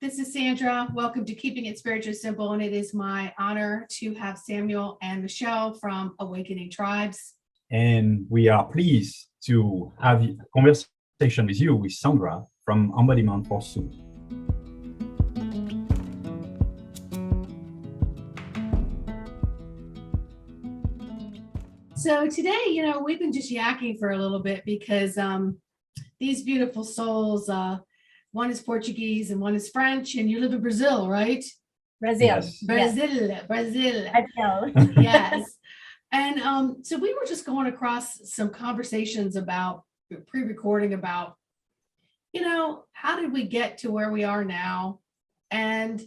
This is Sandra. Welcome to Keeping It Spiritually Simple, and it is my honor to have Samuel and Michelle from Awakening Tribes. And we are pleased to have a conversation with you, with Sandra from Embodiment for Soul. So today, we've been just yakking for a little bit because these beautiful souls, one is Portuguese and one is French, and you live in Brazil, right? Brazil. Yes. Brazil. Yes. And so we were just going across some conversations about pre-recording about, how did we get to where we are now, and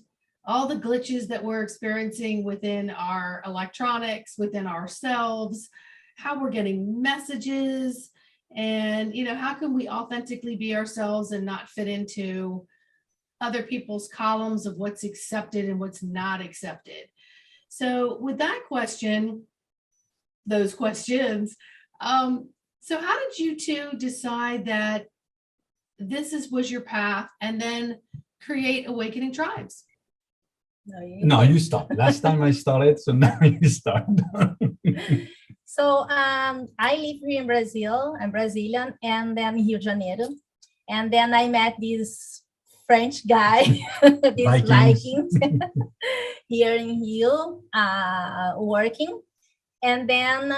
all the glitches that we're experiencing within our electronics, within ourselves, how we're getting messages, and, how can we authentically be ourselves and not fit into other people's columns of what's accepted and what's not accepted. So with that question, those questions, so how did you two decide that this was your path and then create Awakening Tribes? No, you start. Last time I started, so now you start. So I live here in Brazil. I'm Brazilian, and then Rio de Janeiro. And then I met this French guy, this Vikings, here in Rio, working. And then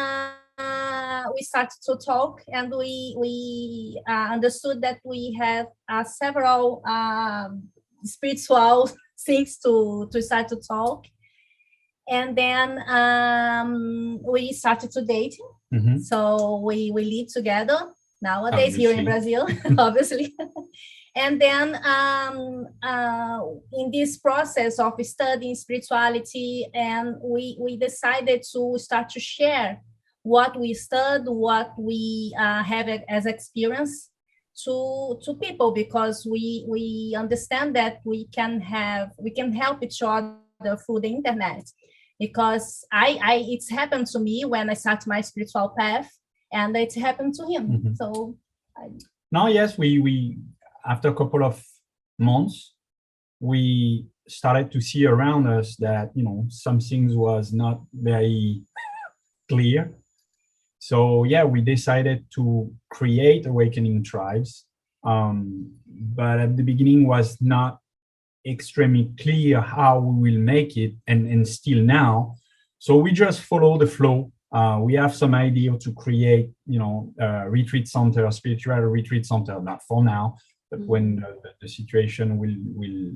we started to talk, and we understood that we have several spiritual things to start to talk. And then we started to date. Mm-hmm. So we live together nowadays here in Brazil, obviously. And then in this process of studying spirituality, and we decided to start to share what we studied, what we have as experience to people, because we understand that we can help each other through the internet. Because it's happened to me when I start my spiritual path, and it happened to him. Mm-hmm. So now, yes, we after a couple of months, we started to see around us that some things was not very clear. So yeah, we decided to create Awakening Tribes, but at the beginning was not extremely clear how we will make it, and still now. So we just follow the flow. We have some idea to create, a retreat center, a spiritual retreat center, not for now, but when the situation will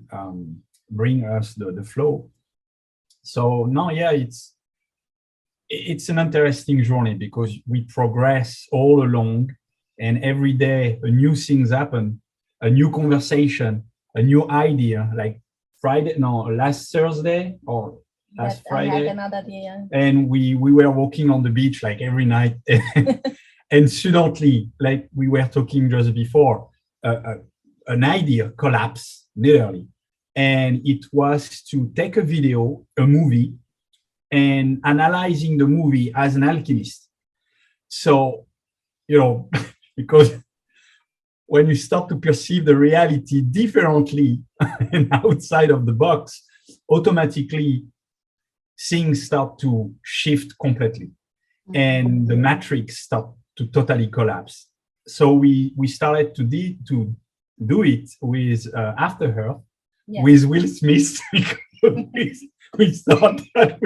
bring us the flow. So now, yeah, it's an interesting journey because we progress all along, and every day a new things happen, a new conversation, a new idea. Like last Thursday or last Friday, another day, yeah. And we were walking on the beach like every night, and suddenly, like we were talking just before, an idea collapsed literally, and it was to take a movie, and analyzing the movie as an alchemist. So, because when you start to perceive the reality differently and outside of the box, automatically things start to shift completely, and the matrix start to totally collapse. So we started to do it with After Her, with Will Smith. We thought that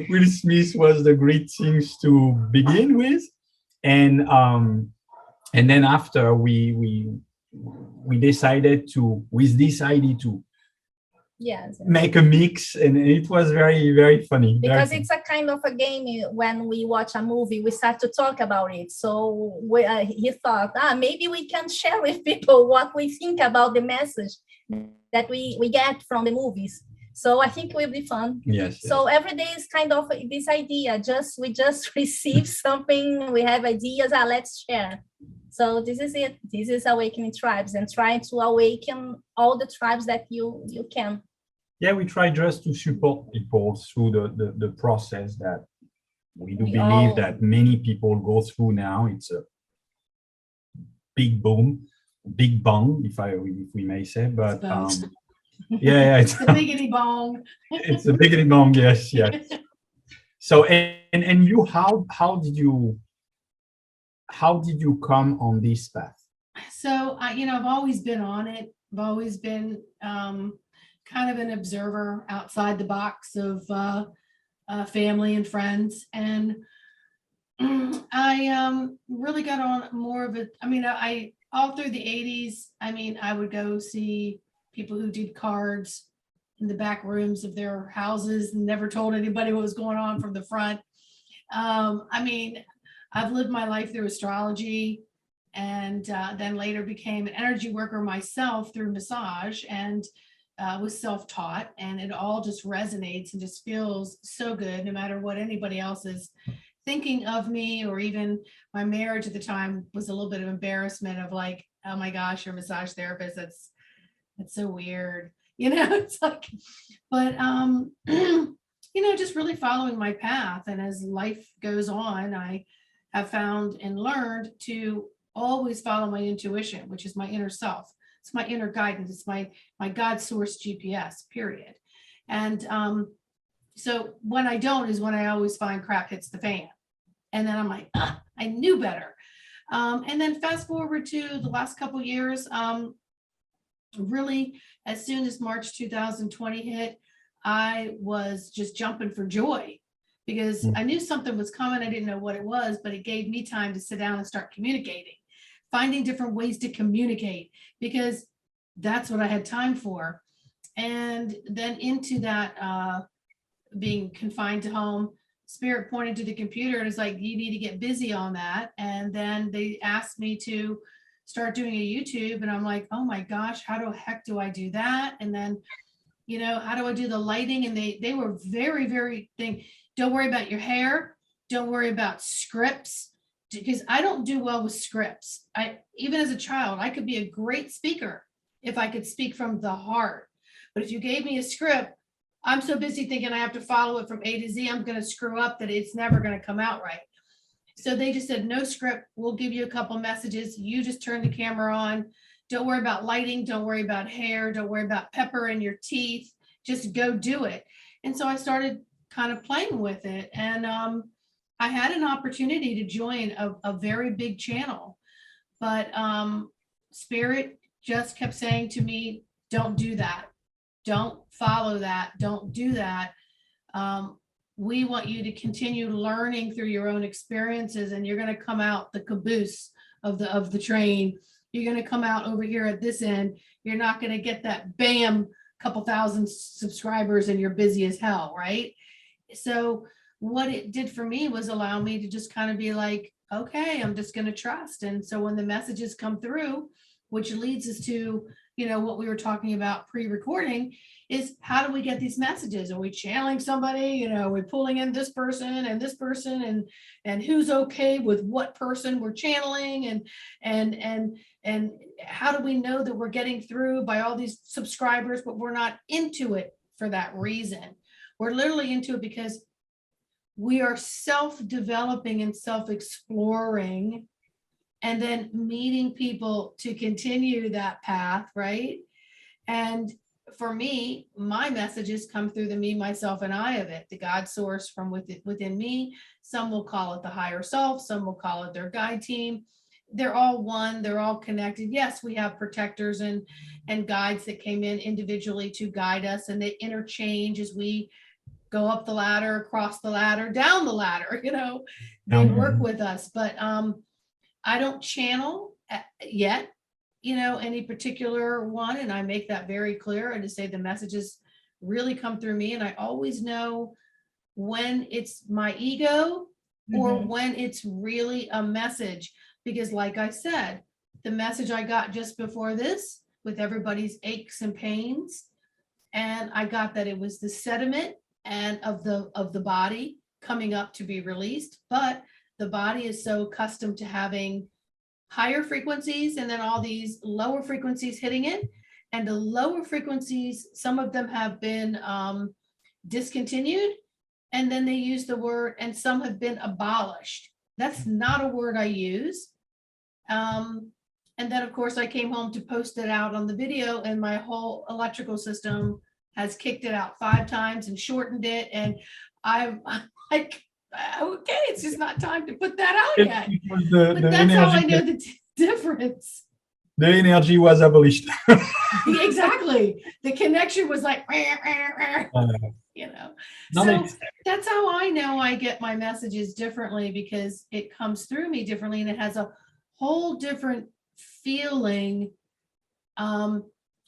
Will Smith was the great things to begin with, and then after we decided to, with this idea, to make a mix, and it was very, very funny. Because it's a kind of a game. When we watch a movie, we start to talk about it. So he thought, maybe we can share with people what we think about the message that we get from the movies. So I think it will be fun. Yes. So every day is kind of this idea. We just receive something. We have ideas. Let's share. So this is it. This is Awakening Tribes, and trying to awaken all the tribes that you can. Yeah, we try just to support people through the process that we believe that many people go through now. It's a big boom, big bang, if we may say, but Yeah, It's a biggity bong. it's a beginning long, yes, yes. So and you, how did you come on this path? So I've always been on it. I've always been kind of an observer outside the box of family and friends. And I really got on more of it. I mean, I all through the 80s, I mean, I would go see people who did cards in the back rooms of their houses and never told anybody what was going on from the front. I mean, I've lived my life through astrology, and then later became an energy worker myself through massage, and was self-taught, and it all just resonates and just feels so good no matter what anybody else is thinking of me. Or even my marriage at the time was a little bit of embarrassment of like, oh my gosh, you're a massage therapist, that's so weird. It's like, but just really following my path. And as life goes on, I have found and learned to always follow my intuition, which is my inner self. It's my inner guidance. It's my God source GPS, period. And so when I don't is when I always find crap hits the fan. And then I'm like, I knew better. And then fast forward to the last couple of years, really, as soon as March 2020 hit, I was just jumping for joy because I knew something was coming. I didn't know what it was, but it gave me time to sit down and start communicating, finding different ways to communicate, because that's what I had time for. And then into that, being confined to home, Spirit pointed to the computer and it's like, you need to get busy on that. And then they asked me to start doing a YouTube, and I'm like, oh my gosh, how the heck do I do that? And then, how do I do the lighting? And they were very, very don't worry about your hair. Don't worry about scripts, because I don't do well with scripts. Even as a child, I could be a great speaker if I could speak from the heart. But if you gave me a script, I'm so busy thinking I have to follow it from A to Z, I'm going to screw up that it's never going to come out right. So they just said, no script. We'll give you a couple messages. You just turn the camera on. Don't worry about lighting. Don't worry about hair. Don't worry about pepper in your teeth. Just go do it. And so I started kind of playing with it. And I had an opportunity to join a very big channel. But Spirit just kept saying to me, don't do that. Don't follow that. Don't do that. We want you to continue learning through your own experiences, and you're going to come out the caboose of the train. You're going to come out over here at this end. You're not going to get that bam, couple thousand subscribers and you're busy as hell, right? So what it did for me was allow me to just kind of be like, okay, I'm just going to trust. And so when the messages come through, which leads us to, what we were talking about pre-recording, is how do we get these messages? Are we channeling somebody? Are we pulling in this person and who's okay with what person we're channeling? And how do we know that we're getting through by all these subscribers, but we're not into it for that reason? We're literally into it because we are self-developing and self-exploring, and then meeting people to continue that path, right? And for me, my messages come through the me, myself, and I of it, the God source from within me. Some will call it the higher self. Some will call it their guide team. They're all one. They're all connected. Yes, we have protectors and guides that came in individually to guide us, and they interchange as we go up the ladder, across the ladder, down the ladder. They work with us. But I don't channel yet, any particular one. And I make that very clear. And to say the messages really come through me. And I always know when it's my ego or when it's really a message. Because like I said, the message I got just before this with everybody's aches and pains, and I got that it was the sediment and of the body coming up to be released. But the body is so accustomed to having higher frequencies and then all these lower frequencies hitting it. And the lower frequencies, some of them have been discontinued, and then they use the word, and some have been abolished. That's not a word I use. And then, of course, I came home to post it out on the video, and my whole electrical system has kicked it out 5 times and shortened it. And I'm like, okay, it's just not time to put that out yet. It was But the that's how I know energy, the difference. the energy was abolished. Exactly. The connection was like, you know. No, So it's- that's how I know I get my messages differently, because it comes through me differently and it has a whole different feeling.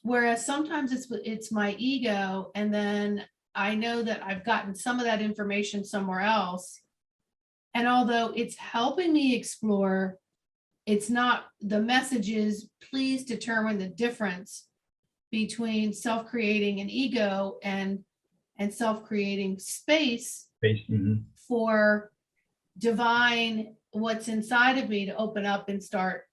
Whereas sometimes it's my ego, and then I know that I've gotten some of that information somewhere else. And although it's helping me explore, it's not, the message is, please determine the difference between self-creating an ego and self-creating space Mhm. for divine, what's inside of me to open up and start,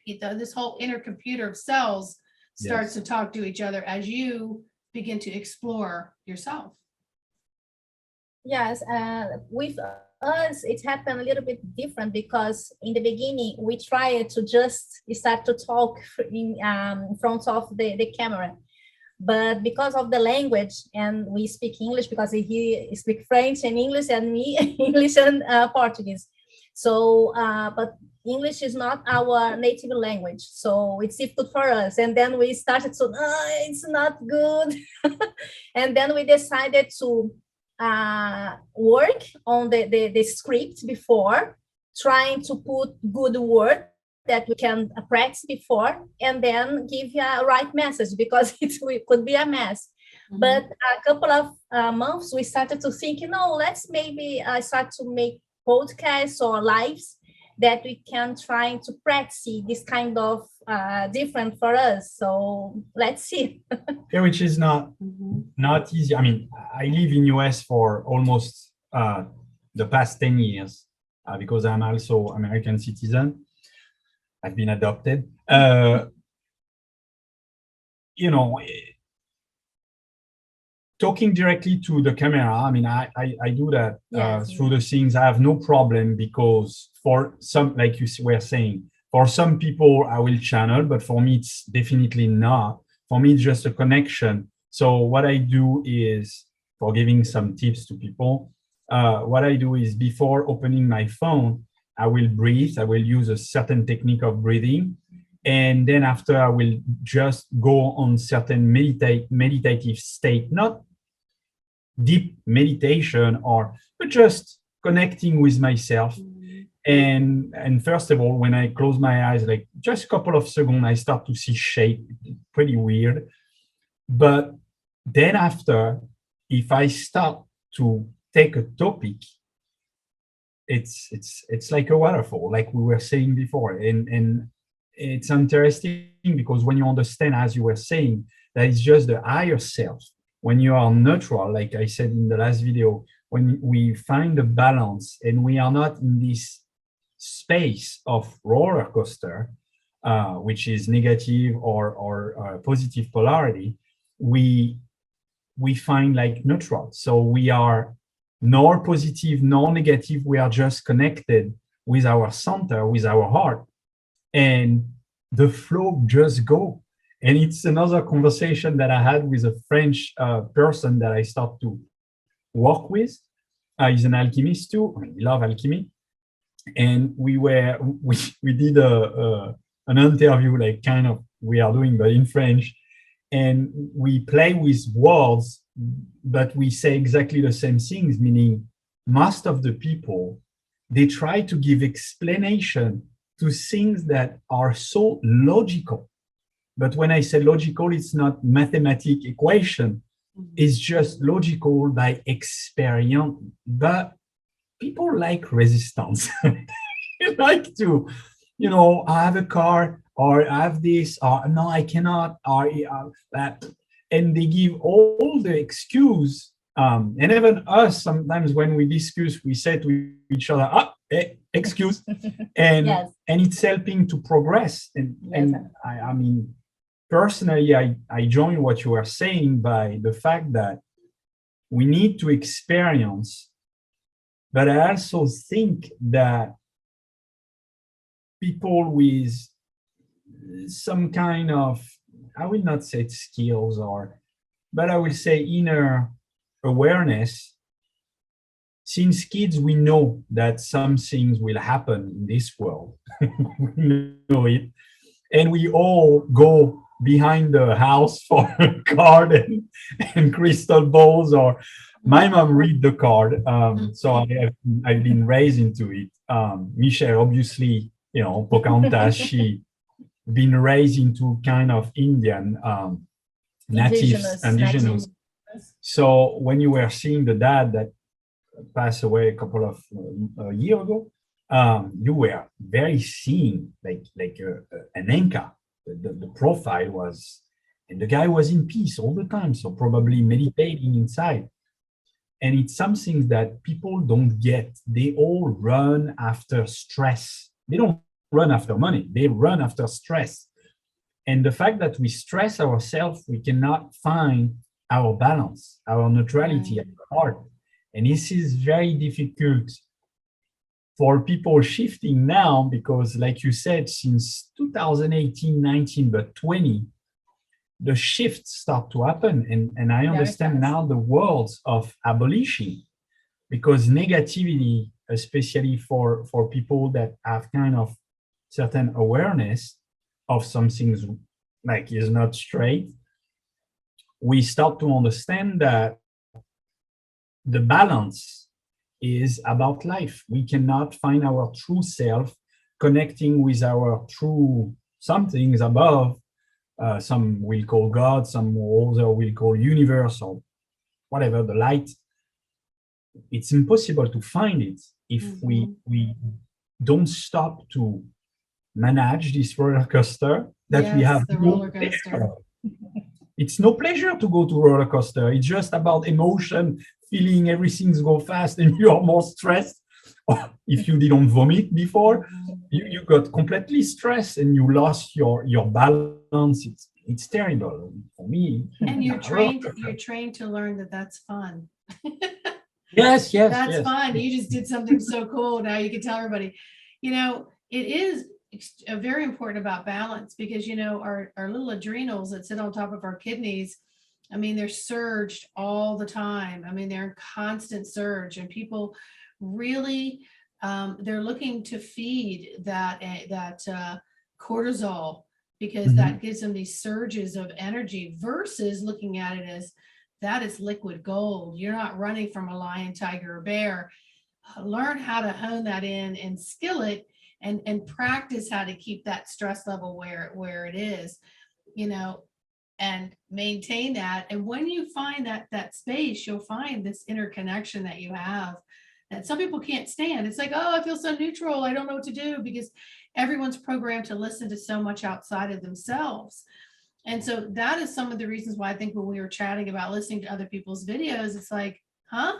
this whole inner computer of cells starts to talk to each other as you begin to explore yourself. Yes, with us, it happened a little bit different, because in the beginning, we tried to just start to talk in front of the camera. But because of the language, and we speak English, because he speaks French and English, and me English and Portuguese. So, but English is not our native language, so it's difficult for us. And then we started to, it's not good. And then we decided to work on the script before, trying to put good word that we can practice before, and then give a right message, because it could be a mess. Mm-hmm. But a couple of months, we started to think, let's maybe start to make podcasts or lives that we can try to practice this kind of different for us. So let's see. Yeah, which is not easy. I mean, I live in US for almost the past 10 years because I'm also American citizen. I've been adopted. Talking directly to the camera, I mean, I do that through the things. I have no problem, because for some, like you were saying, for some people I will channel, but for me it's definitely not. For me, it's just a connection. So what I do is, for giving some tips to people, what I do is, before opening my phone, I will breathe. I will use a certain technique of breathing. And then after, I will just go on certain meditative state, not deep meditation, but just connecting with myself. And first of all, when I close my eyes, like just a couple of seconds, I start to see shape, pretty weird. But then after, if I start to take a topic, it's like a waterfall, like we were saying before. And it's interesting, because when you understand, as you were saying, that it's just the higher self. When you are neutral, like I said in the last video, when we find a balance and we are not in this space of roller coaster, which is negative or positive polarity, we find like neutral. So we are nor positive nor negative. We are just connected with our center, with our heart, and the flow just go. And it's another conversation that I had with a French person that I start to work with. He's an alchemist too. I mean, we love alchemy. And we did an interview, like kind of we are doing, but in French. And we play with words, but we say exactly the same things, meaning most of the people, they try to give explanation to things that are so logical. But when I say logical, it's not mathematical equation. It's just logical by experience. But people like resistance. They like to, I have a car, or I have this, or no, I cannot, or that. And they give all the excuse. And even us, sometimes when we discuss, we say to each other, excuse. And and it's helping to progress. And I mean, personally, I join what you are saying by the fact that we need to experience, but I also think that people with some kind of, I will not say skills but I will say inner awareness. Since kids, we know that some things will happen in this world. We know it. And we all go behind the house for a card and crystal balls, or my mom read the card. So I've been raised into it. Michelle, obviously, Pocahontas, she been raised into kind of Indian natives, indigenous. So when you were seeing the dad that passed away a couple of years ago, you were very seeing like an Inca. The profile was, and the guy was in peace all the time, so probably meditating inside. And it's something that people don't get. They all run after stress. They don't run after money. They run after stress. And the fact that we stress ourselves, we cannot find our balance, our neutrality, our heart. And this is very difficult for people shifting now, because like you said, since 2018, 19, but 20, the shifts start to happen. And I understand now the words of abolition, because negativity, especially for people that have kind of certain awareness of some things like is not straight, we start to understand that the balance is about life. We cannot find our true self connecting with our true somethings above. Some will call God, some other will call universe, or whatever, the light. It's impossible to find it if we don't stop to manage this roller coaster that we have. The roller coaster. It's no pleasure to go to roller coaster. It's just about emotion, feeling everything's go fast, and you are more stressed. Or if you didn't vomit before, you got completely stressed and you lost your balance. It's terrible for me. And you're trained to learn that that's fun. Yes. That's fun. You just did something so cool. Now you can tell everybody. It is very important about balance, because our little adrenals that sit on top of our kidneys, I mean, they're surged all the time. I mean, they're in constant surge, and people really they're looking to feed that cortisol, because that gives them these surges of energy, versus looking at it as that is liquid gold. You're not running from a lion, tiger, or bear. Learn how to hone that in and skill it, and practice how to keep that stress level where it is, and maintain that. And when you find that space, you'll find this interconnection that you have that some people can't stand. It's like, oh, I feel so neutral, I don't know what to do, because everyone's programmed to listen to so much outside of themselves. And so that is some of the reasons why I think when we were chatting about listening to other people's videos, it's like, huh?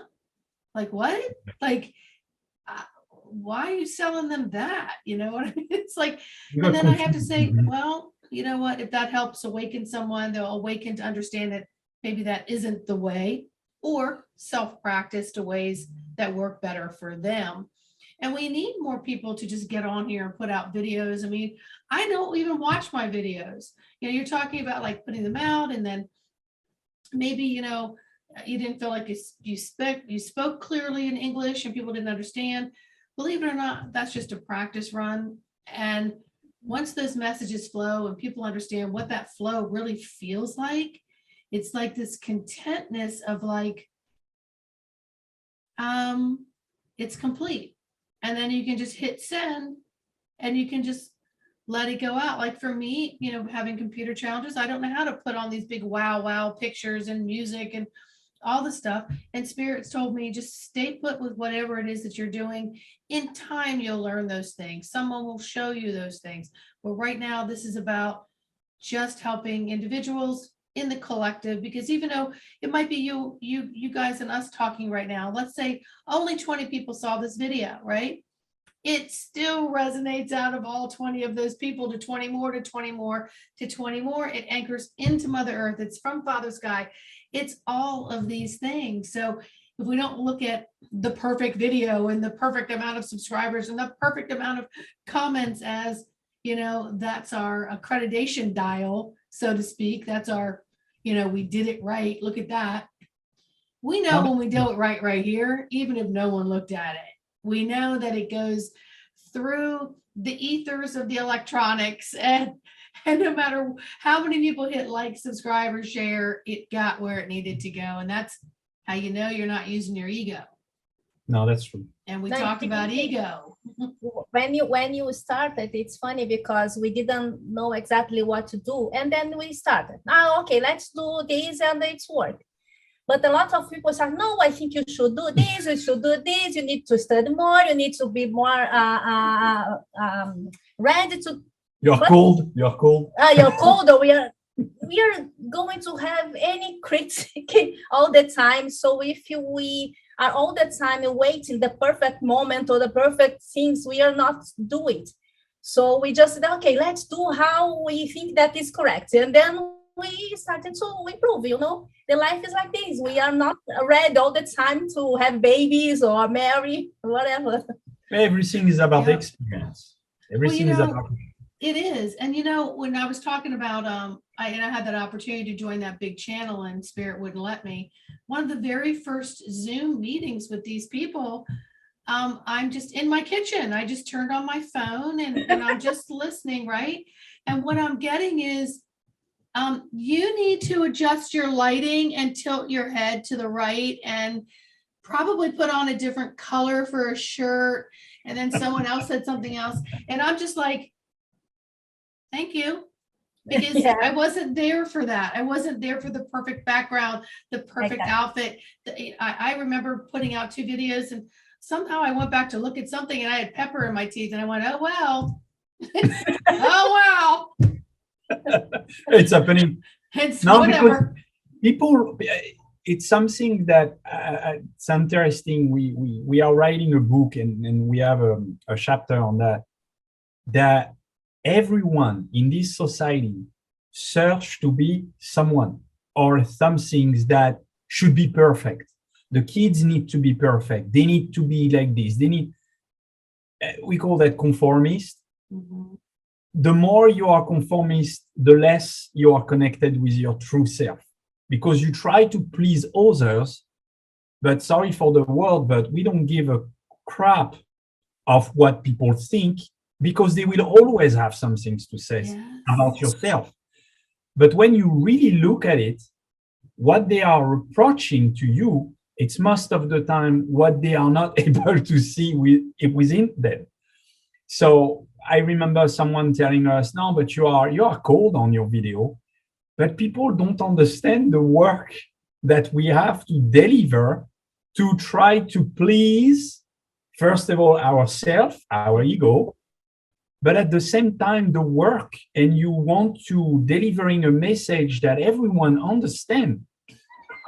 Like what? Like, why are you selling them that? You know what I mean? It's like, and then I have to say, well, you know what? If that helps awaken someone, they'll awaken to understand that maybe that isn't the way, or self-practice to ways that work better for them. And we need more people to just get on here and put out videos. I mean, I don't even watch my videos. You're talking about like putting them out, and then maybe, you didn't feel like you spoke clearly in English and people didn't understand. Believe it or not, that's just a practice run. And once those messages flow and people understand what that flow really feels like, it's like this contentness of like, it's complete. And then you can just hit send and you can just let it go out. Like for me, having computer challenges, I don't know how to put on these big wow pictures and music and all the stuff. And spirits told me, just stay put with whatever it is that you're doing. In time, you'll learn those things. Someone will show you those things. But right now, this is about just helping individuals in the collective, because even though it might be you guys and us talking right now, let's say only 20 people saw this video, right? It still resonates out of all 20 of those people to 20 more, to 20 more, to 20 more. It anchors into Mother Earth. It's from Father Sky. It's all of these things. So if we don't look at the perfect video and the perfect amount of subscribers and the perfect amount of comments as, that's our accreditation dial, so to speak. That's our, we did it right. Look at that. We know when we do it right here, even if no one looked at it. We know that it goes through the ethers of the electronics, and no matter how many people hit like, subscribe, or share, it got where it needed to go. And that's how you know you're not using your ego. No, that's true. And we talked about ego. When you started, it's funny because we didn't know exactly what to do. And then we started. Okay, let's do this, and it's worked. But a lot of people say, no, I think you should do this, you should do this, you need to study more, you need to be more ready to. You're cold. You're cold. We are going to have any critique all the time. So if we are all the time waiting the perfect moment or the perfect things, we are not doing it. So we just said, okay, let's do how we think that is correct. And then we started to improve, the life is like this. We are not ready all the time to have babies or marry, whatever. Everything is about experience. Everything is about. It is. And, when I was talking about, I had that opportunity to join that big channel and Spirit wouldn't let me. One of the very first Zoom meetings with these people, I'm just in my kitchen. I just turned on my phone and I'm just listening, right? And what I'm getting is, you need to adjust your lighting and tilt your head to the right and probably put on a different color for a shirt. And then someone else said something else. And I'm just like, thank you. Because I wasn't there for that. I wasn't there for the perfect background, the perfect outfit. I remember putting out 2 videos and somehow I went back to look at something and I had pepper in my teeth and I went, oh, well. Oh, wow. It's happening. It's whatever. People, it's something that it's interesting. We are writing a book and we have a chapter on that everyone in this society search to be someone or some things that should be perfect. The kids need to be perfect. They need to be like this. They need, we call that conformist. Mm-hmm. The more you are conformist, the less you are connected with your true self, because you try to please others. But sorry for the word, but we don't give a crap of what people think, because they will always have some things to say about yourself. But when you really look at it, what they are reproaching to you, it's most of the time what they are not able to see within them. So I remember someone telling us, no, but you are cold on your video, but people don't understand the work that we have to deliver to try to please, first of all, ourselves, our ego, but at the same time, the work, and you want to delivering a message that everyone understands.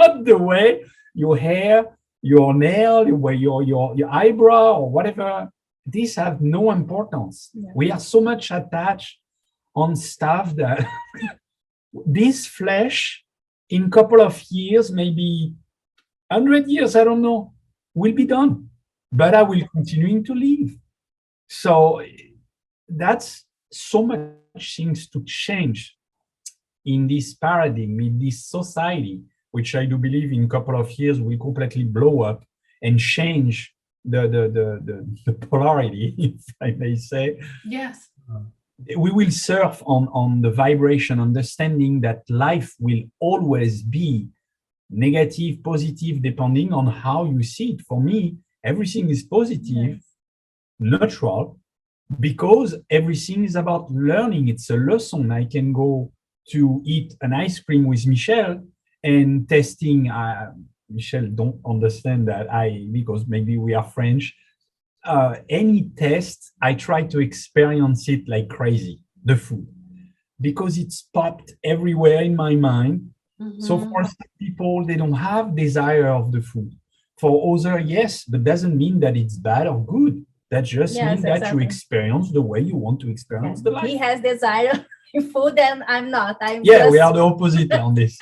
Not the way your hair, your nail, your eyebrow, or whatever. These have no importance. Yeah. We are so much attached on stuff that this flesh, in a couple of years, maybe 100 years, I don't know, will be done. But I will continue to live. So that's so much things to change in this paradigm, in this society, which I do believe in a couple of years will completely blow up and change the polarity, if I may say. Yes. We will surf on the vibration, understanding that life will always be negative, positive, depending on how you see it. For me, everything is positive, neutral, because everything is about learning. It's a lesson. I can go to eat an ice cream with Michelle and testing. Michelle don't understand that because maybe we are French. Any test, I try to experience it like crazy, the food, because it's popped everywhere in my mind. Mm-hmm. So for some people, they don't have desire of the food. For others, yes, but doesn't mean that it's bad or good. That just means that you experience the way you want to experience the life. He has desire in food and I'm not. We are the opposite on this.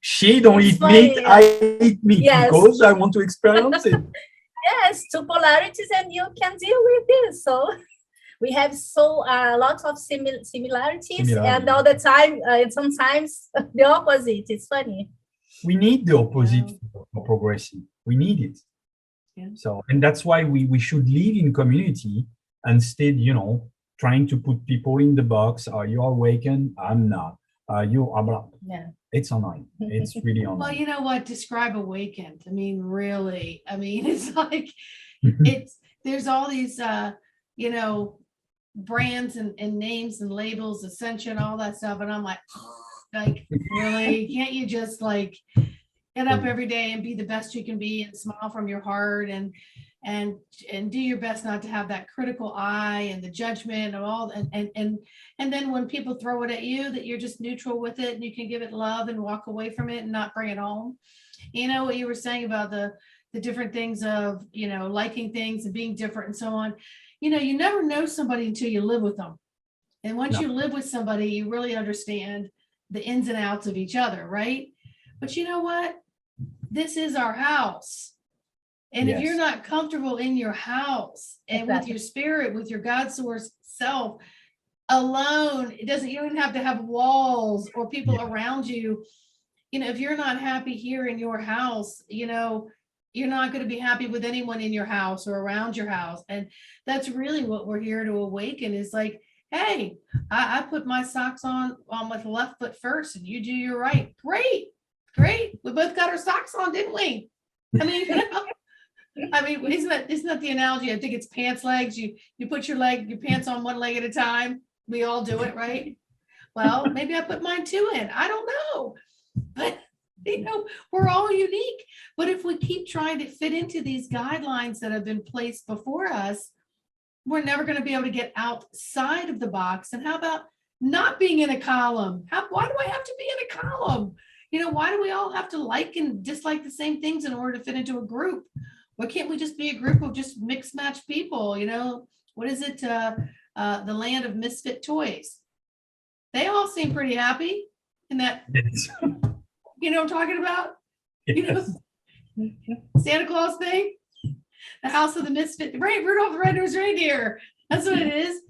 She don't eat meat, I eat meat because I want to experience it. Yes, two polarities and you can deal with this. So we have so lots of similarities, and Similarly. all the time, and sometimes the opposite. It's funny. We need the opposite Yeah. for progressing. We need it. Yeah. So, and that's why we should live in community instead, trying to put people in the box. Are you awakened? I'm not. You are blah. Yeah. It's annoying. It's really annoying. Well, you know what? Describe awakened. I mean, really. I mean, it's like there's all these brands and names and labels, Ascension, all that stuff. And I'm like, really? Can't you just like get up every day and be the best you can be and smile from your heart and do your best not to have that critical eye and the judgment and all and then when people throw it at you, that you're just neutral with it and you can give it love and walk away from it and not bring it home. You know what you were saying about the different things of liking things and being different and so on. You never know somebody until you live with them, and once you live with somebody, you really understand the ins and outs of each other, right? But you know what? This is our house. And if you're not comfortable in your house and with your spirit, with your God source self alone, you don't even have to have walls or people around you. If you're not happy here in your house, you're not going to be happy with anyone in your house or around your house. And that's really what we're here to awaken, is like, hey, I put my socks on with the left foot first and you do your right. Great. We both got our socks on, didn't we? I mean, isn't that the analogy? I think it's pants legs. You put your pants on one leg at a time. We all do it, right? Well, maybe I put mine too in. I don't know. But we're all unique. But if we keep trying to fit into these guidelines that have been placed before us, we're never going to be able to get outside of the box. And how about not being in a column? Why do I have to be in a column? Why do we all have to like and dislike the same things in order to fit into a group? Why can't we just be a group of just mixed match people? What is it? The land of misfit toys. They all seem pretty happy in that. Yes. You know what I'm talking about? Yes. Santa Claus thing, the house of the misfit, right? Rudolph the Red-Nosed Reindeer. That's what it is.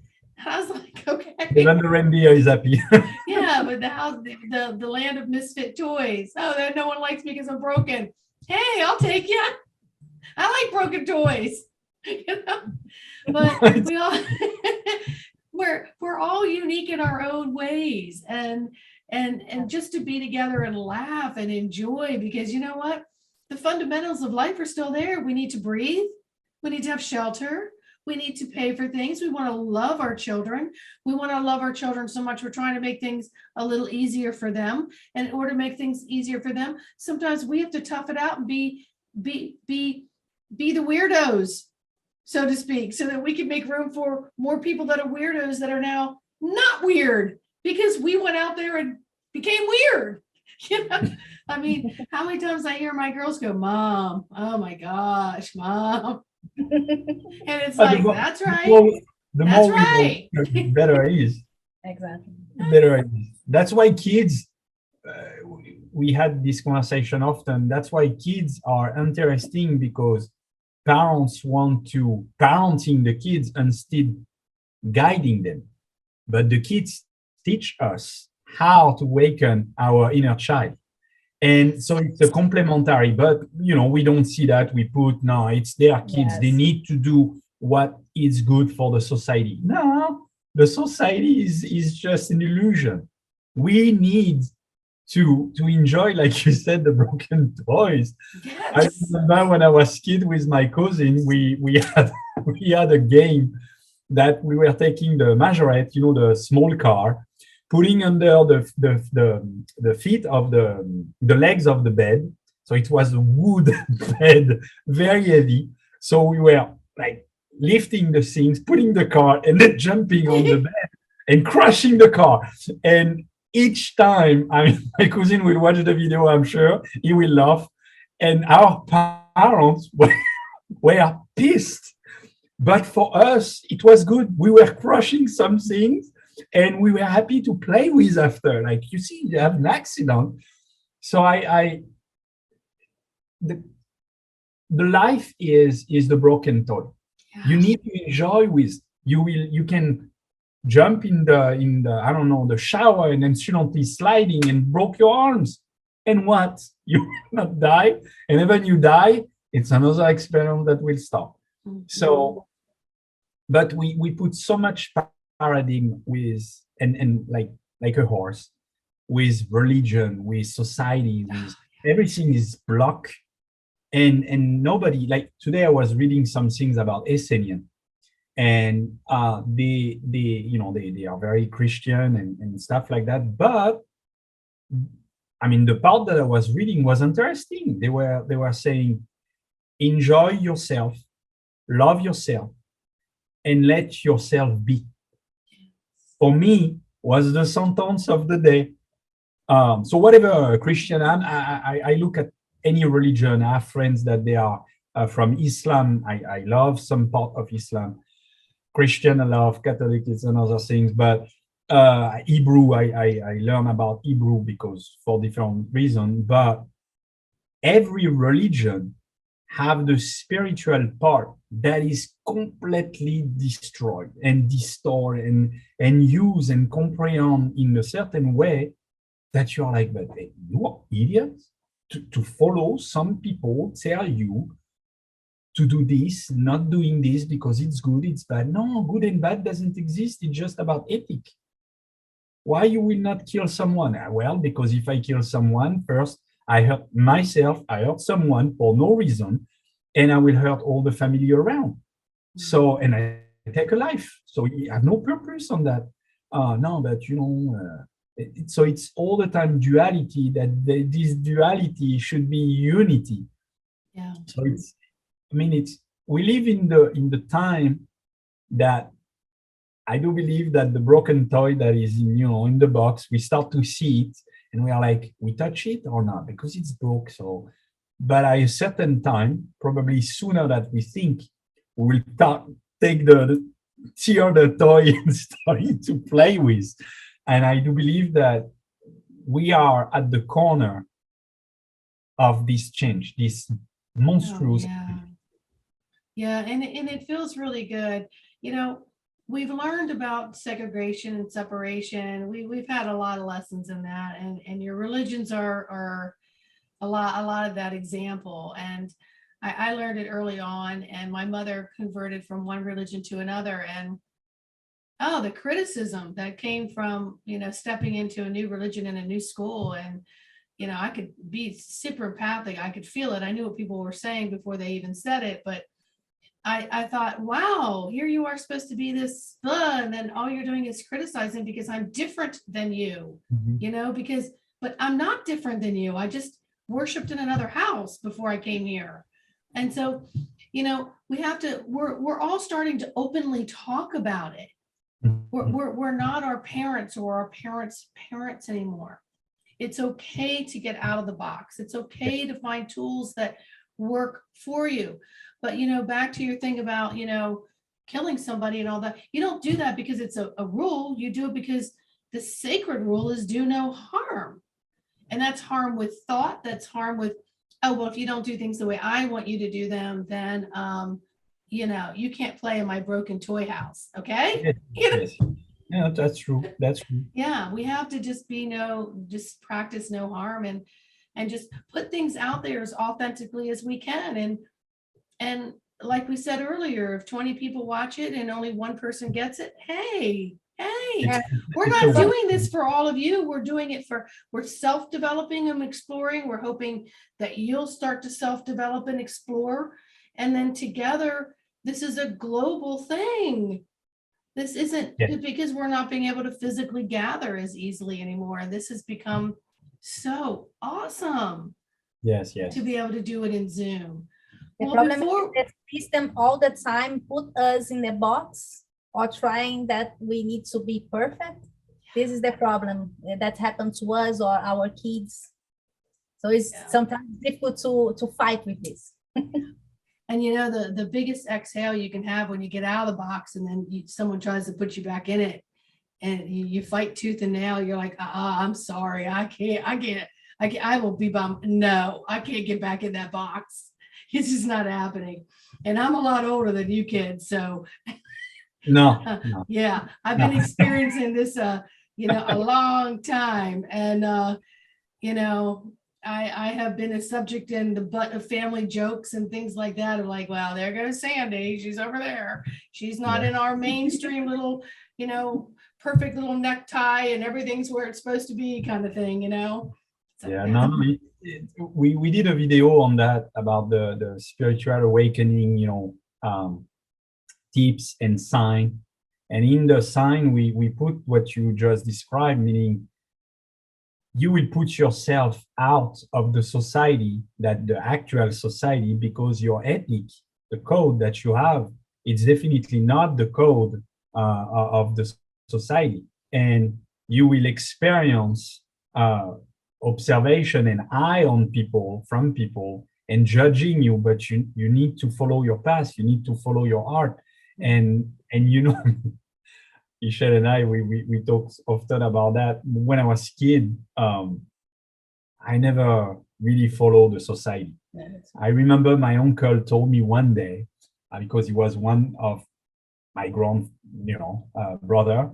I was like, okay. Even the reindeer is happy. Yeah, but the house, the land of misfit toys. Oh, that no one likes me because I'm broken. Hey, I'll take you. I like broken toys. But we all we're all unique in our own ways, and just to be together and laugh and enjoy, because you know what? The fundamentals of life are still there. We need to breathe. We need to have shelter. We need to pay for things. We want to love our children. We want to love our children so much. We're trying to make things a little easier for them. And in order to make things easier for them, sometimes we have to tough it out and be the weirdos, so to speak, so that we can make room for more people that are weirdos that are now not weird because we went out there and became weird. I mean, how many times I hear my girls go, Mom, oh my gosh, Mom. And it's like, that's right. The right. The better it is. Exactly. The better it is. That's why kids, we had this conversation often. That's why kids are interesting, because parents want to parenting the kids instead guiding them. But the kids teach us how to awaken our inner child. And so it's a complementary, but we don't see that. We put, no, it's their kids. Yes. They need to do what is good for the society. No, the society is just an illusion. We need to enjoy, like you said, the broken toys. Yes. I remember when I was kid with my cousin, we had a game that we were taking the majorette, the small car, putting under the feet of the legs of the bed. So it was a wood bed, very heavy. So we were like lifting the things, putting the car, and then jumping on the bed and crashing the car. And each time, my cousin will watch the video, I'm sure, he will laugh. And our parents were pissed. But for us, it was good. We were crushing some things, and we were happy to play with after. Like, you see, you have an accident. So the life is the broken toy. Yeah. You need to enjoy with You can jump in the I don't know, the shower and accidentally sliding and broke your arms. And what? You will not die. And when you die, it's another experiment that will stop. So, but we put so much paradigm with and like a horse, with religion, with society, with everything is blocked. And nobody, like today I was reading some things about Essenian, and they are very Christian and stuff like that. But I mean, the part that I was reading was interesting. They were saying, enjoy yourself, love yourself, and let yourself be. For me, was the sentence of the day. So whatever Christian, I look at any religion. I have friends that they are from Islam. I love some part of Islam. Christian, I love Catholic, it's another things. But Hebrew, I learn about Hebrew because for different reasons. But every religion have the spiritual part that is completely destroyed and distorted and used and comprehend in a certain way that you're like, but hey, you are idiots to follow some people tell you to do this, not doing this because it's good, it's bad. No, good and bad doesn't exist. It's just about ethic. Why you will not kill someone? Well, because if I kill someone, first, I hurt myself, I hurt someone for no reason, and I will hurt all the family around. So, and I take a life. So I have no purpose on that. No, but so it's all the time duality, that this duality should be unity. Yeah. So we live in the time that I do believe that the broken toy that is in the box, we start to see it and we are like, we touch it or not because it's broke. So, but at a certain time, probably sooner than we think, we will take tear the toy and start to play with. And I do believe that we are at the corner of this change, this monstrous. Yeah, and it feels really good. We've learned about segregation and separation. We've had a lot of lessons in that, and your religions are a lot of that example. And I learned it early on, and my mother converted from one religion to another, and the criticism that came from stepping into a new religion in a new school. And I could be super empathic. I could feel it. I knew what people were saying before they even said it, but I thought, wow, here you are supposed to be this, and then all you're doing is criticizing because I'm different than you, but I'm not different than you. I just worshiped in another house before I came here. And so, we're all starting to openly talk about it. We're not our parents or our parents' parents anymore. It's okay to get out of the box. It's okay to find tools that work for you. But, back to your thing about, killing somebody and all that, you don't do that because it's a rule. You do it because the sacred rule is do no harm. And that's harm with thought. That's harm with, if you don't do things the way I want you to do them, then, you can't play in my broken toy house. Okay. Yes. Yeah, that's true. That's true. Yeah. We have to just just practice no harm and just put things out there as authentically as we can. And like we said earlier, if 20 people watch it and only one person gets it, hey, we're not doing this for all of you. We're doing it we're self-developing and exploring. We're hoping that you'll start to self-develop and explore. And then together, this is a global thing. This isn't because we're not being able to physically gather as easily anymore. And this has become so awesome. Yes. To be able to do it in Zoom. The problem is that system all the time put us in the box or trying that we need to be perfect. This is the problem that happens to us or our kids. So it's sometimes difficult to fight with this. And the biggest exhale you can have when you get out of the box and then someone tries to put you back in it and you fight tooth and nail, you're like, I'm sorry, I can't, I will be bummed. No, I can't get back in that box. It's just not happening. And I'm a lot older than you kids. So No, no. Yeah, I've been experiencing this, a long time. And, I have been a subject in the butt of family jokes and things like that. Of like, well, there goes Sandy. She's over there. She's not in our mainstream little, perfect little necktie and everything's where it's supposed to be kind of thing, So, Yeah, no, we did a video on that about the spiritual awakening, tips and sign. And in the sign, we put what you just described, meaning you will put yourself out of the society, that the actual society, because your ethic, the code that you have, it's definitely not the code of the society. And you will experience observation and eye on people, from people, and judging you, but you need to follow your path, you need to follow your heart. And Michelle and I, we talk often about that. When I was a kid, I never really followed the society. I remember my uncle told me one day, because he was one of my brother,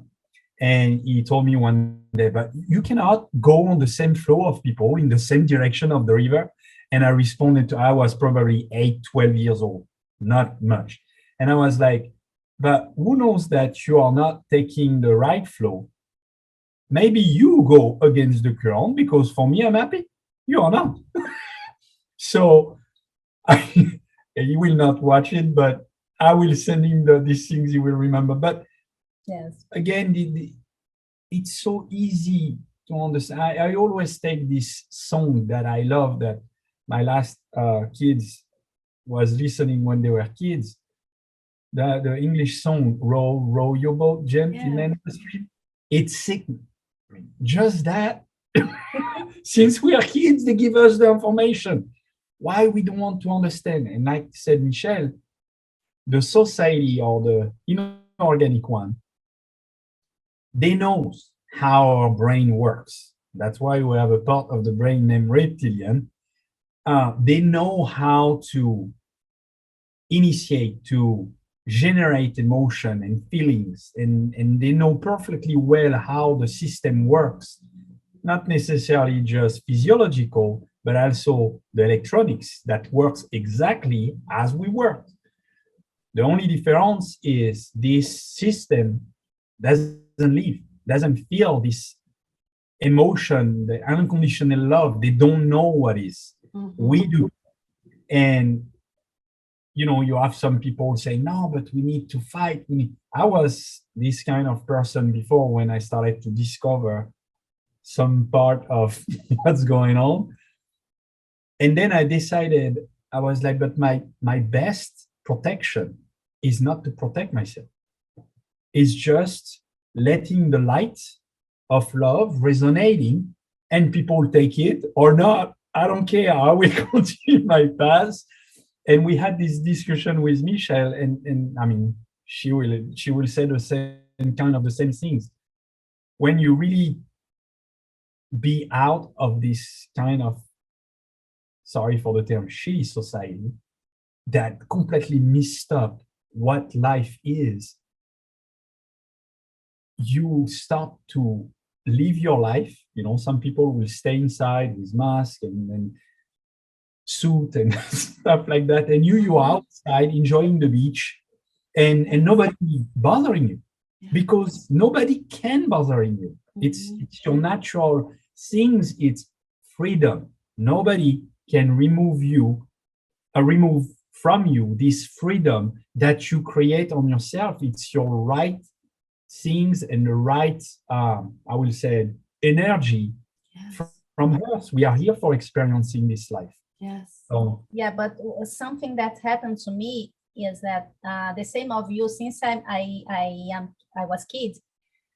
and he told me one day, but you cannot go on the same flow of people in the same direction of the river. And I responded I was probably 8, 12 years old, not much. And I was like, but who knows that you are not taking the right flow? Maybe you go against the current, because for me, I'm happy. You are not. So you will not watch it, but I will send him these things you will remember. But yes, again, it's so easy to understand. I always take this song that I love, that my last kids was listening when they were kids. The English song, row your boat gently in the stream. It's sick. Just that. Since we are kids, they give us the information. Why we don't want to understand? And like said Michelle, the society, or the inorganic one, they know how our brain works. That's why we have a part of the brain named reptilian. They know how to initiate, to generate emotion and feelings, and they know perfectly well how the system works, not necessarily just physiological, but also the electronics that works exactly as we work. The only difference is this system doesn't feel this emotion, the unconditional love. They don't know what is. We do. And you have some people say, no, but we need to fight. I was this kind of person before, when I started to discover some part of what's going on. And then I decided, I was like, but my best protection is not to protect myself. It's just letting the light of love resonating, and people take it or not. I don't care. I will continue my path. And we had this discussion with Michelle, and I mean, she will say the same things. When you really be out of this kind of, sorry for the term, shitty society that completely messed up what life is, you start to live your life. Some people will stay inside with mask and suit and stuff like that, and you are outside enjoying the beach, and nobody bothering you, because nobody can bothering you. It's your natural things. It's freedom. Nobody can remove from you this freedom that you create on yourself. It's your right things and the right, I will say, energy from Earth. We are here for experiencing this life. Yes. So, yeah, but something that happened to me is that the same of you. Since I was kid,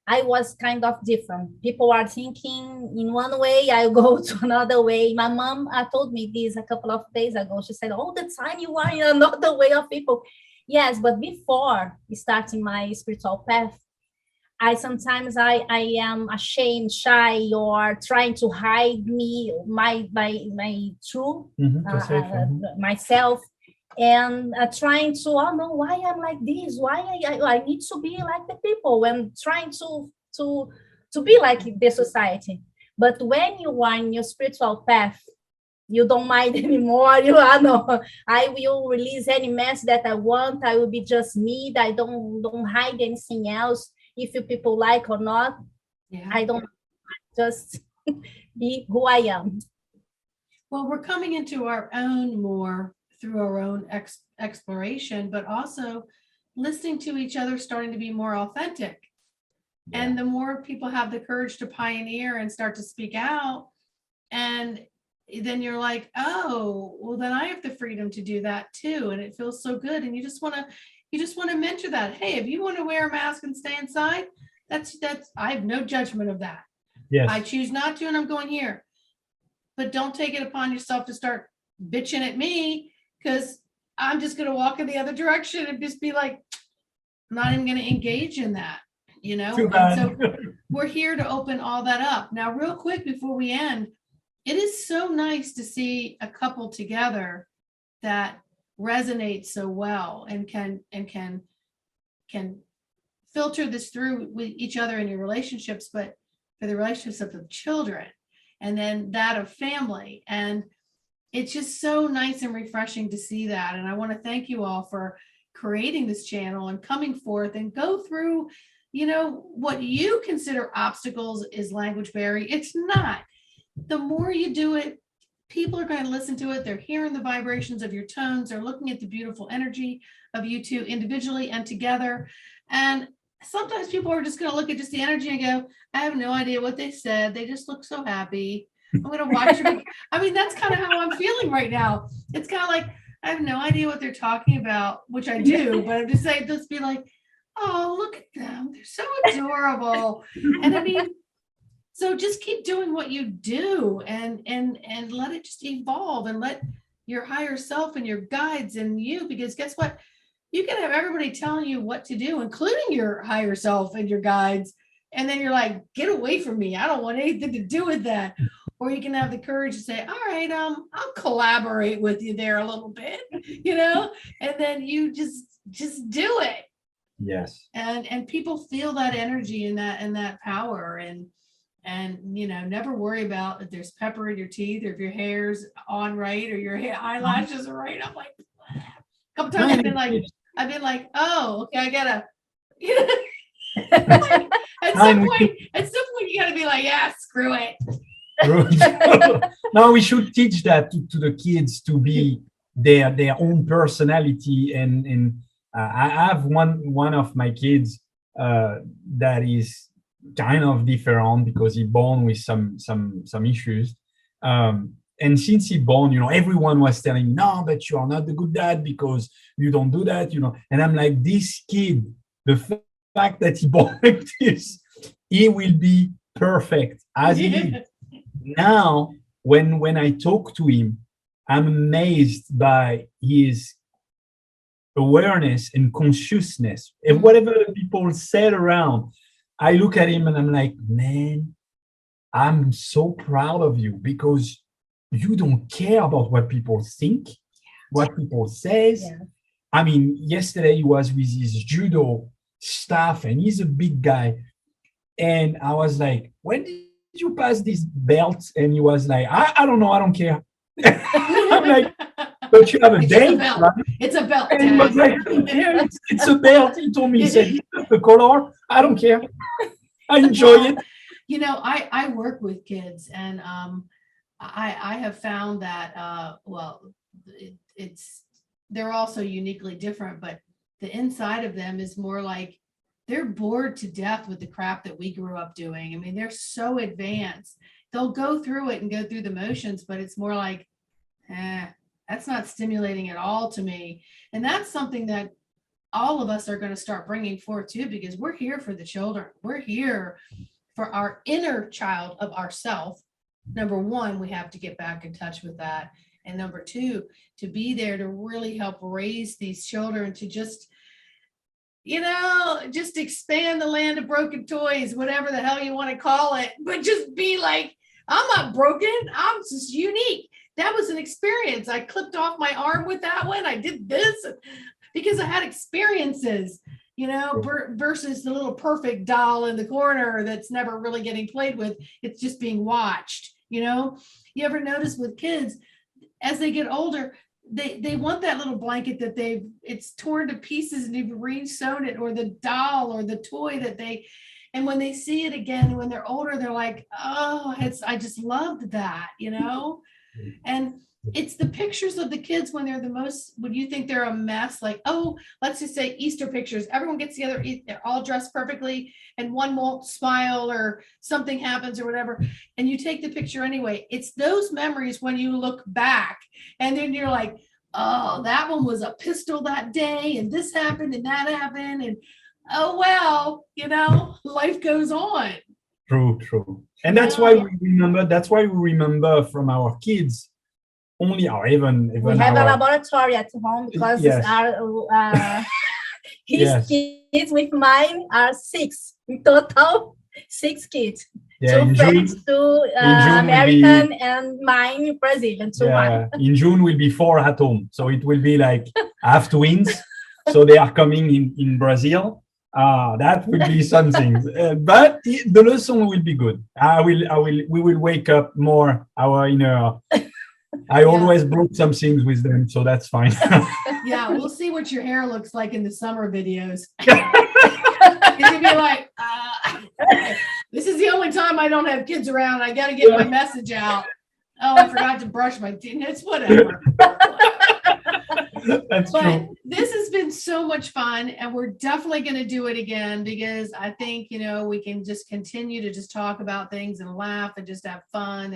I was kind of different. People are thinking in one way, I go to another way. My mom told me this a couple of days ago. She said, all the time you are in another way of people. Yes, but before starting my spiritual path, I sometimes I am ashamed, shy, or trying to hide my true myself. and trying to, oh no, why I'm like this, why I need to be like the people, when trying to be like the society. But when you are in your spiritual path, you don't mind anymore. You are, no, I will release any mess that I want. I will be just me. I don't hide anything else. If you people like or not, Yeah. I don't, just be who I am. Well, we're coming into our own more through our own exploration, but also listening to each other, starting to be more authentic. And the more people have the courage to pioneer and start to speak out, and then you're like, oh, well, then I have the freedom to do that too. And it feels so good. And you just want to mentor that. Hey, if you want to wear a mask and stay inside, that's, I have no judgment of that. Yes. I choose not to, and I'm going here. But don't take it upon yourself to start bitching at me, because I'm just going to walk in the other direction and just be like, I'm not even going to engage in that, you know? Too bad. And so we're here to open all that up. Now, real quick before we end, it is so nice to see a couple together that resonate so well and can filter this through with each other in your relationships, but for the relationships of the children, and then that of family. And it's just so nice and refreshing to see that. And I want to thank you all for creating this channel and coming forth and go through, you know, what you consider obstacles is language barrier. It's not. The more you do it, people are going to listen to it. They're hearing the vibrations of your tones. They're looking at the beautiful energy of you two individually and together. And sometimes people are just going to look at just the energy and go, I have no idea what they said. They just look so happy. I'm going to watch them. I mean, that's kind of how I'm feeling right now. It's kind of like, I have no idea what they're talking about, which I do, but I'm just saying, just be like, oh, look at them. They're so adorable. And I mean, so just keep doing what you do and let it just evolve, and let your higher self and your guides and you, because guess what? You can have everybody telling you what to do, including your higher self and your guides. And then you're like, get away from me. I don't want anything to do with that. Or you can have the courage to say, all right, I'll collaborate with you there a little bit, you know, and then you just do it. Yes. And people feel that energy and that power, and you know, never worry about if there's pepper in your teeth, or if your hair's on right, or your eyelashes are right. I'm like, a couple times I've been like, oh, okay, I gotta, you know, like, at some point you gotta be like, yeah, screw it. No, we should teach that to the kids, to be their own personality. And I have one of my kids that is kind of different, because he born with some issues. And since he born, you know, everyone was telling me, no, but you are not the good dad because you don't do that, you know. And I'm like, this kid, the fact that he born like this, he will be perfect as he is. Now, when I talk to him, I'm amazed by his awareness and consciousness. And whatever people said around, I look at him and I'm like, man, I'm so proud of you, because you don't care about what people think, what people says. Yeah. I mean, yesterday he was with his judo staff, and he's a big guy. And I was like, when did you pass this belt? And he was like, I don't know, I don't care. I'm like, but you have a date, right? It's a belt. And he was like, I don't care. It's a belt. He told me, he said, the color, I don't care. I enjoy it. You know, I work with kids, and I have found that, well, they're also uniquely different, but the inside of them is more like they're bored to death with the crap that we grew up doing. I mean, they're so advanced. They'll go through it and go through the motions, but it's more like, that's not stimulating at all to me. And that's something that all of us are going to start bringing forth too, because we're here for the children. We're here for our inner child of ourself. Number one, we have to get back in touch with that. And number two, to be there to really help raise these children to just, you know, just expand the land of broken toys, whatever the hell you want to call it, but just be like, I'm not broken. I'm just unique. that was an experience. I clipped off my arm with that one. I did this because I had experiences, you know, versus the little perfect doll in the corner that's never really getting played with. It's just being watched, you know. You ever notice with kids, as they get older, they want that little blanket that it's torn to pieces and they've re-sewn it, or the doll or the toy that and when they see it again, when they're older, they're like, oh, I just loved that, you know? And it's the pictures of the kids when when you think they're a mess, like, oh, let's just say Easter pictures, everyone gets together, they're all dressed perfectly and one won't smile or something happens or whatever. And you take the picture anyway. It's those memories when you look back and then you're like, oh, that one was a pistol that day and this happened and that happened. And oh, well, you know, life goes on. True. And that's why we remember from our kids only, or even we have a laboratory at home because his kids with mine are 6 in total, 6 kids. Yeah, 2 French, 2 American, and mine Brazilian. In June will be 4 at home, so it will be like half twins. So they are coming in Brazil. That will be something, but the lesson will be good. We will wake up more our inner. I always brought some things with them, so that's fine. Yeah, we'll see what your hair looks like in the summer videos. You'll be like, this is the only time I don't have kids around. I got to get my message out. Oh, I forgot to brush my teeth. It's whatever. That's true. This has been so much fun, and we're definitely going to do it again because I think, you know, we can just continue to just talk about things and laugh and just have fun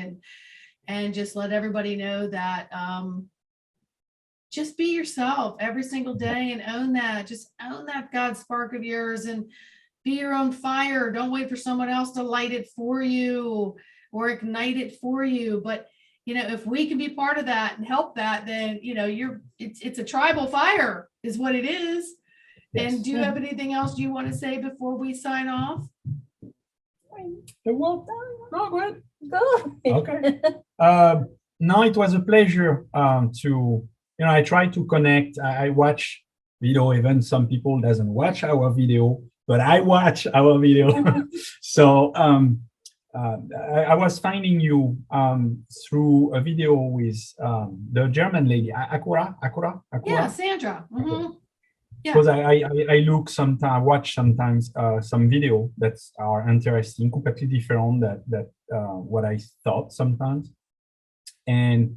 and just let everybody know that just be yourself every single day and own that. Just own that God spark of yours and be your own fire. Don't wait for someone else to light it for you or ignite it for you. But you know, if we can be part of that and help that, then, you know, it's a tribal fire is what it is. Yes. And do you have anything else you want to say before we sign off? Well, no, go ahead. Go. Okay. No, it was a pleasure to, you know, I try to connect. I watch video, even some people doesn't watch our video, but I watch our video. So, I was finding you through a video with the German lady, Akura. Yeah, Sandra. Mm-hmm. Yeah. Because I look sometimes, watch sometimes some video that are interesting, completely different that what I thought sometimes. And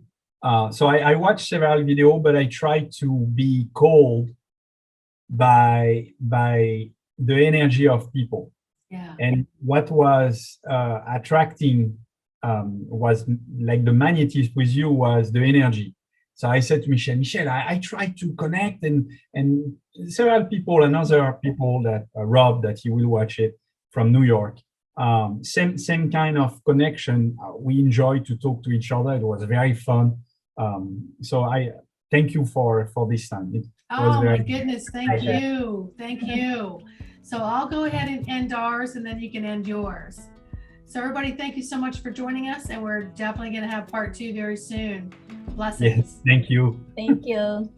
so I watched several videos, but I try to be called by the energy of people. Yeah. And what was attracting was like the magnetism with you was the energy. So I said to Michelle, I tried to connect and several people and other people that Rob, that he will watch it from New York. Same kind of connection. We enjoyed to talk to each other. It was very fun. So I thank you for this time. Oh my goodness, thank you. So I'll go ahead and end ours and then you can end yours. So everybody, thank you so much for joining us, and we're definitely going to have part 2 very soon. Blessings. Yes, thank you. Thank you.